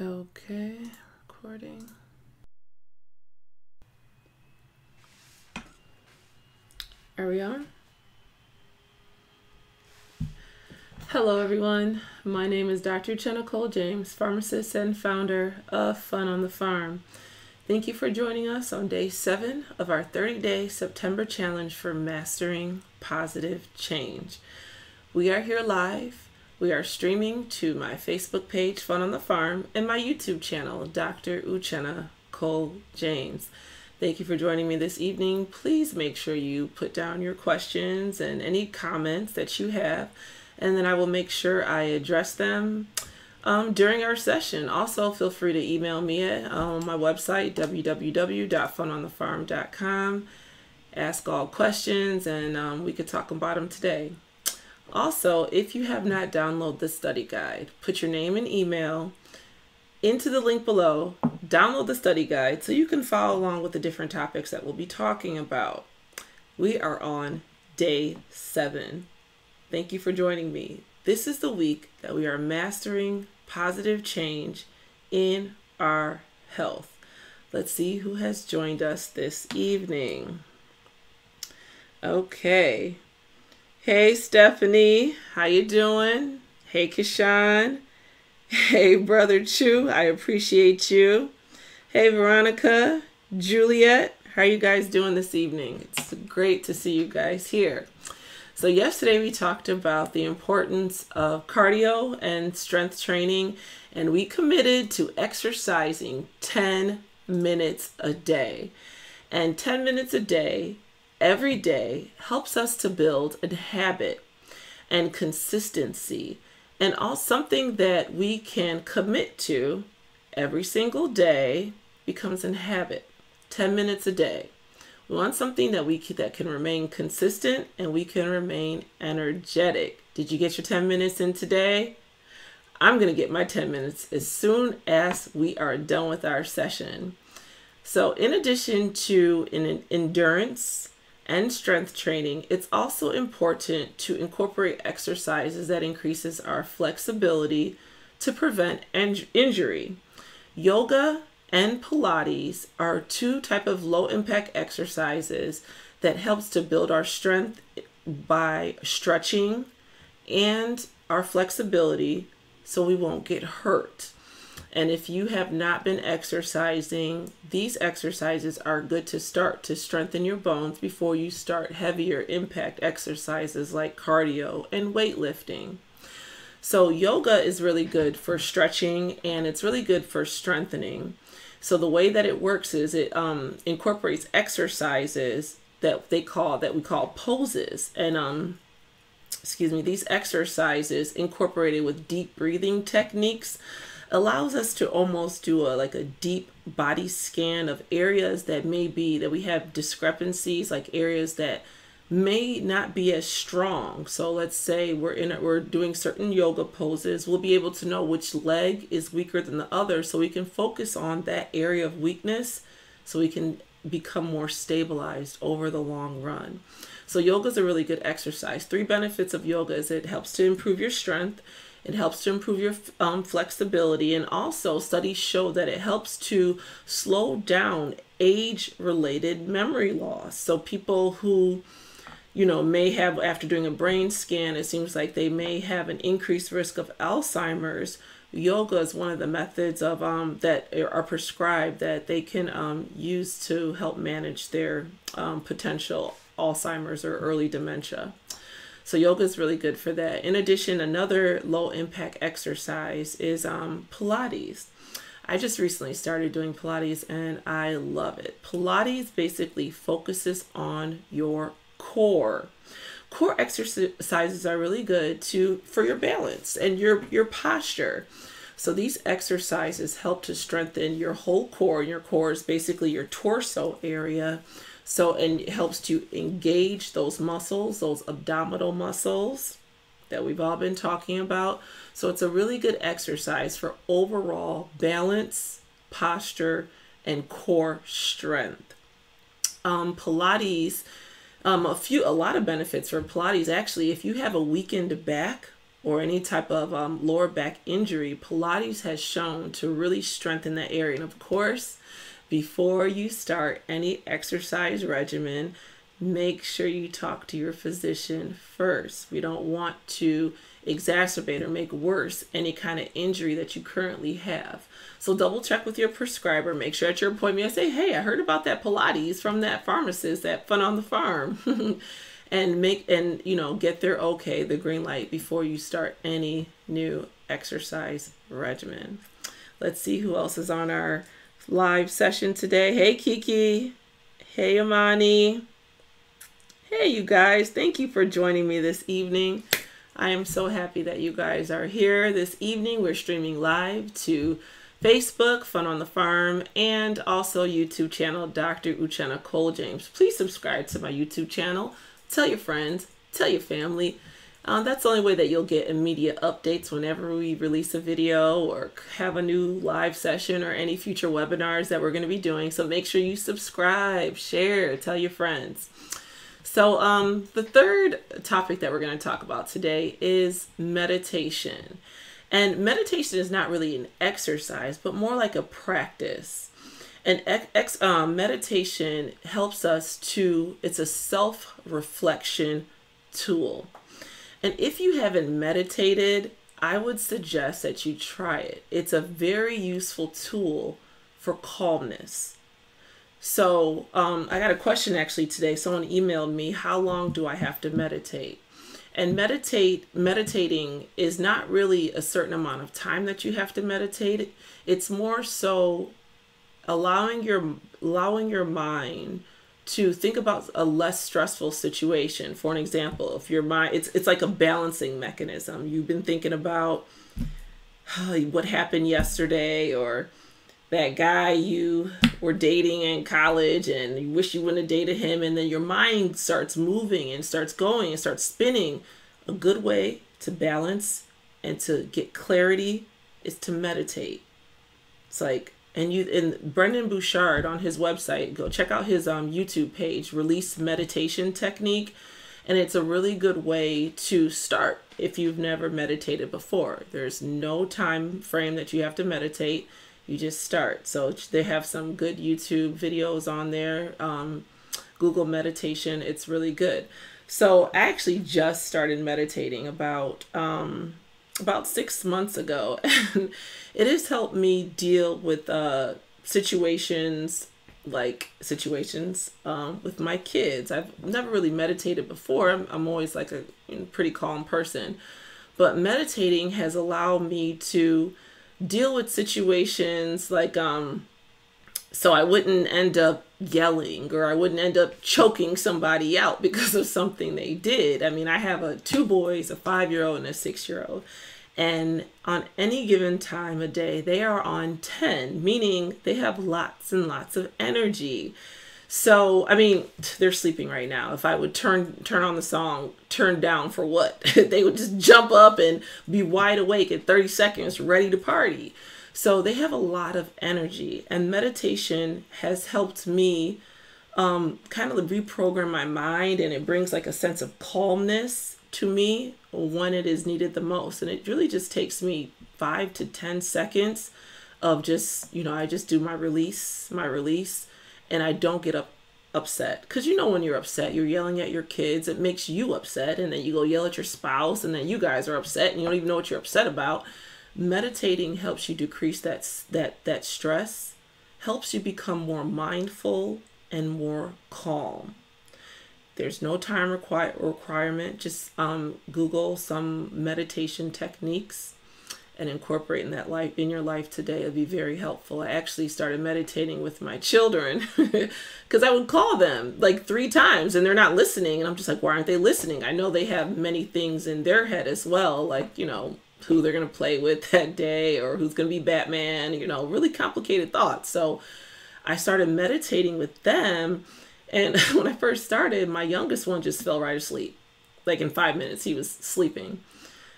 Okay, recording. Are we on? Hello everyone, my name is Dr. Kole-James, pharmacist and founder of Fun on the Farm. Thank you for joining us on day 7 of our 30-day September challenge for mastering positive change. We are here live. We are streaming to my Facebook page, Fun on the Farm, and my YouTube channel, Dr. Kole-James. Thank you for joining me this evening. Please make sure you put down your questions and any comments that you have, and then I will make sure I address them during our session. Also, feel free to email me at my website, www.funonthefarm.com. Ask all questions, and we could talk about them today. Also, if you have not downloaded the study guide, put your name and email into the link below, download the study guide so you can follow along with the different topics that we'll be talking about. We are on day 7. Thank you for joining me. This is the week that we are mastering positive change in our health. Let's see who has joined us this evening. Okay. Hey, Stephanie. How you doing? Hey, Kishan. Hey, Brother Chu. I appreciate you. Hey, Veronica. Juliet. How are you guys doing this evening? It's great to see you guys here. So yesterday we talked about the importance of cardio and strength training, and we committed to exercising 10 minutes a day. And 10 minutes a day, every day, helps us to build a habit and consistency, and also something that we can commit to every single day becomes a habit. 10 minutes a day. We want something that can remain consistent and we can remain energetic. Did you get your 10 minutes in today? I'm going to get my 10 minutes as soon as we are done with our session. So in addition to an endurance and strength training, it's also important to incorporate exercises that increases our flexibility to prevent injury. Yoga and Pilates are 2 types of low impact exercises that helps to build our strength by stretching and our flexibility so we won't get hurt. And if you have not been exercising, these exercises are good to start to strengthen your bones before you start heavier impact exercises like cardio and weightlifting. So yoga is really good for stretching and it's really good for strengthening. So the way that it works is it incorporates exercises that we call poses. And these exercises incorporated with deep breathing techniques allows us to almost do a deep body scan of areas that we have discrepancies, like areas that may not be as strong. So let's say we're doing certain yoga poses, we'll be able to know which leg is weaker than the other so we can focus on that area of weakness so we can become more stabilized over the long run. So yoga is a really good exercise. 3 benefits of yoga is it helps to improve your strength, it helps to improve your flexibility, and also studies show that it helps to slow down age-related memory loss. So people who may have, after doing a brain scan, it seems like they may have an increased risk of Alzheimer's. Yoga is one of the methods of that are prescribed that they can use to help manage their potential Alzheimer's or early dementia. So yoga is really good for that. In addition, another low impact exercise is Pilates. I just recently started doing Pilates and I love it. Pilates basically focuses on your core. Core exercises are really good for your balance and your posture. So these exercises help to strengthen your whole core. Your core is basically your torso area. And it helps to engage those muscles, those abdominal muscles that we've all been talking about. So it's a really good exercise for overall balance, posture, and core strength. Pilates, a lot of benefits for Pilates. Actually, if you have a weakened back or any type of lower back injury, Pilates has shown to really strengthen that area. And of course, before you start any exercise regimen, make sure you talk to your physician first. We don't want to exacerbate or make worse any kind of injury that you currently have. So double check with your prescriber. Make sure at your appointment you say, hey, I heard about that Pilates from that pharmacist at Fun on the Farm. And get their okay, the green light, before you start any new exercise regimen. Let's see who else is on our live session today. Hey, Kiki. Hey, Amani. Hey, you guys. Thank you for joining me this evening. I am so happy that you guys are here this evening. We're streaming live to Facebook, Fun on the Farm, and also YouTube channel, Dr. Uchenna Kole-James. Please subscribe to my YouTube channel. Tell your friends, tell your family. That's the only way that you'll get immediate updates whenever we release a video or have a new live session or any future webinars that we're going to be doing. So make sure you subscribe, share, tell your friends. So the third topic that we're going to talk about today is meditation. And meditation is not really an exercise, but more like a practice. And meditation helps us it's a self-reflection tool. And if you haven't meditated, I would suggest that you try it. It's a very useful tool for calmness. So I got a question actually today. Someone emailed me, how long do I have to meditate? And meditating is not really a certain amount of time that you have to meditate. It's more so allowing your mind to think about a less stressful situation. For an example, if your mind, it's like a balancing mechanism. You've been thinking about what happened yesterday, or that guy you were dating in college and you wish you wouldn't have dated him, and then your mind starts moving and starts going and starts spinning. A good way to balance and to get clarity is to meditate. It's like, and Brendan Bouchard on his website, go check out his YouTube page, Release Meditation Technique. And it's a really good way to start if you've never meditated before. There's no time frame that you have to meditate. You just start. So they have some good YouTube videos on there. Google meditation. It's really good. So I actually just started meditating about 6 months ago. And it has helped me deal with situations with my kids. I've never really meditated before. I'm always like a pretty calm person. But meditating has allowed me to deal with situations like, so I wouldn't end up yelling, or I wouldn't end up choking somebody out because of something they did. I mean, I have 2 boys, a 5-year-old and a 6-year-old. And on any given time of day, they are on 10, meaning they have lots and lots of energy. So, I mean, they're sleeping right now. If I would turn on the song, Turn Down for What? They would just jump up and be wide awake in 30 seconds, ready to party. So they have a lot of energy, and meditation has helped me kind of reprogram my mind, and it brings like a sense of calmness to me when it is needed the most. And it really just takes me 5 to 10 seconds of just, I just do my release, and I don't get upset. Because when you're upset, you're yelling at your kids, it makes you upset, and then you go yell at your spouse, and then you guys are upset and you don't even know what you're upset about. Meditating helps you decrease that stress, helps you become more mindful and more calm. There's no time requirement. Just Google some meditation techniques and incorporating that in your life today will be very helpful. I actually started meditating with my children because I would call them like 3 times and they're not listening. And I'm just like, why aren't they listening? I know they have many things in their head as well, like, who they're going to play with that day, or who's going to be Batman, really complicated thoughts. So I started meditating with them. And when I first started, my youngest one just fell right asleep. Like in 5 minutes, he was sleeping.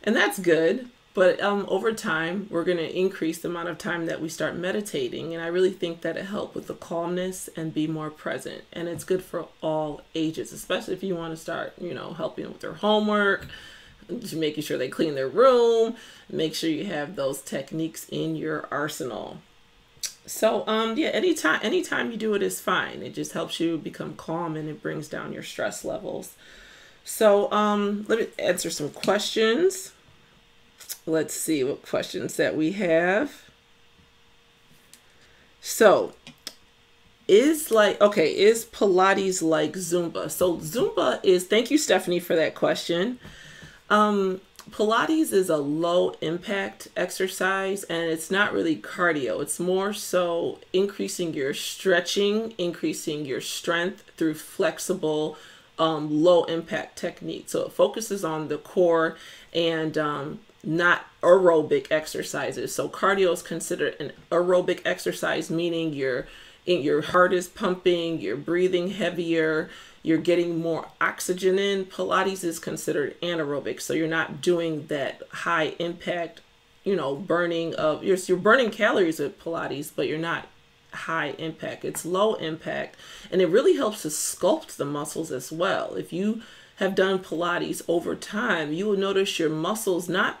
And that's good. But over time, we're going to increase the amount of time that we start meditating. And I really think that it helps with the calmness and be more present. And it's good for all ages, especially if you want to start, helping with their homework, making sure they clean their room. Make sure you have those techniques in your arsenal. So yeah, anytime you do it is fine. It just helps you become calm and it brings down your stress levels. So let me answer some questions. Let's see what questions that we have. So is Pilates like Zumba? So Zumba is, thank you, Stephanie, for that question. Pilates is a low impact exercise and it's not really cardio. It's more so increasing your stretching, increasing your strength through flexible, low impact technique. So it focuses on the core and not aerobic exercises. So cardio is considered an aerobic exercise, meaning your heart is pumping, you're breathing heavier, you're getting more oxygen in. Pilates is considered anaerobic, so you're not doing that high impact, burning of, you're burning calories with Pilates, but you're not high impact. It's low impact, and it really helps to sculpt the muscles as well. If you have done Pilates over time, you will notice your muscles not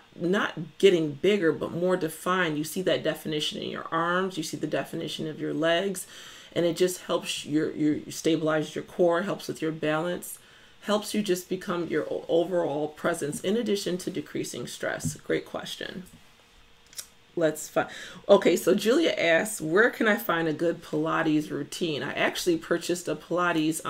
getting bigger, but more defined. You see that definition in your arms, you see the definition of your legs, and it just helps you stabilize your core, helps with your balance, helps you just become your overall presence in addition to decreasing stress. Great question. Let's find. Okay, so Julia asks, where can I find a good Pilates routine? I actually purchased a Pilates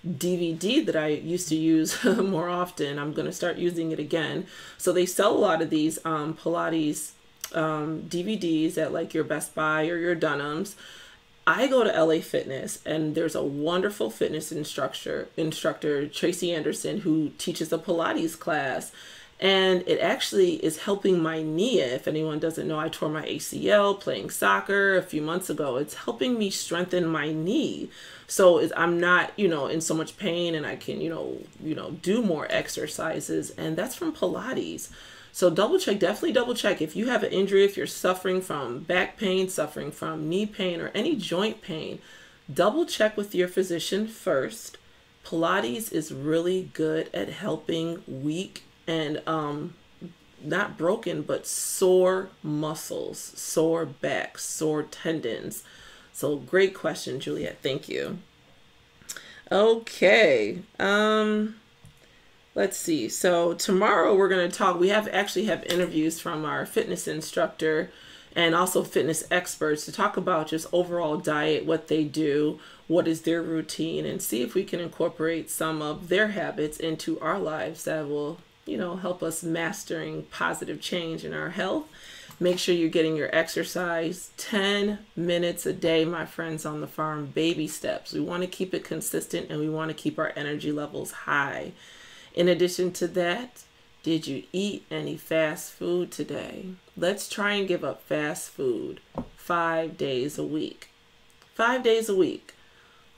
DVD that I used to use more often. I'm going to start using it again. So they sell a lot of these Pilates DVDs at like your Best Buy or your Dunham's. I go to LA Fitness and there's a wonderful fitness instructor, Tracy Anderson, who teaches a Pilates class. And it actually is helping my knee. If anyone doesn't know, I tore my ACL playing soccer a few months ago. It's helping me strengthen my knee. So I'm not, in so much pain, and I can, do more exercises. And that's from Pilates. So definitely double check. If you have an injury, if you're suffering from back pain, suffering from knee pain, or any joint pain, double check with your physician first. Pilates is really good at helping weak and not broken, but sore muscles, sore backs, sore tendons. So great question, Juliet. Thank you. Okay. Let's see. So tomorrow we're going to talk. We actually have interviews from our fitness instructor and also fitness experts to talk about just overall diet, what they do, what is their routine, and see if we can incorporate some of their habits into our lives that will help us mastering positive change in our health. Make sure you're getting your exercise 10 minutes a day, my friends on the farm, baby steps. We want to keep it consistent and we want to keep our energy levels high. In addition to that, did you eat any fast food today? Let's try and give up fast food 5 days a week. 5 days a week.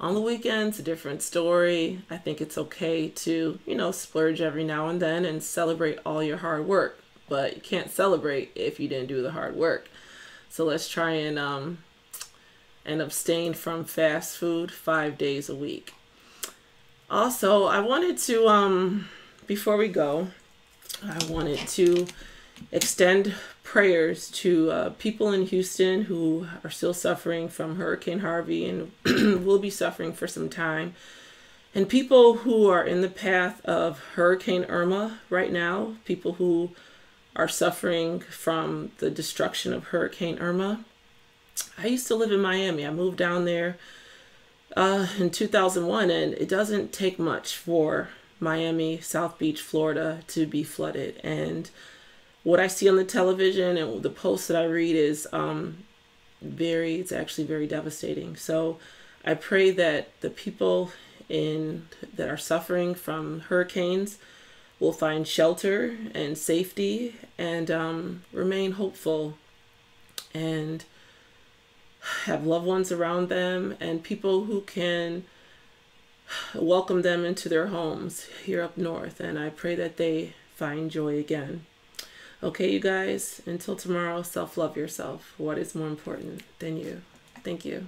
On the weekends, a different story. I think it's okay to, splurge every now and then and celebrate all your hard work. But you can't celebrate if you didn't do the hard work. So let's try and abstain from fast food 5 days a week. Also, I wanted to, before we go, I wanted to extend prayers to people in Houston who are still suffering from Hurricane Harvey and will be suffering for some time. And people who are in the path of Hurricane Irma right now, people who are suffering from the destruction of Hurricane Irma. I used to live in Miami. I moved down there in 2001, and it doesn't take much for Miami, South Beach, Florida to be flooded. And what I see on the television and the posts that I read is it's actually very devastating. So I pray that the people that are suffering from hurricanes will find shelter and safety and remain hopeful and have loved ones around them and people who can welcome them into their homes here up north. And I pray that they find joy again. Okay, you guys, until tomorrow, self-love yourself. What is more important than you? Thank you.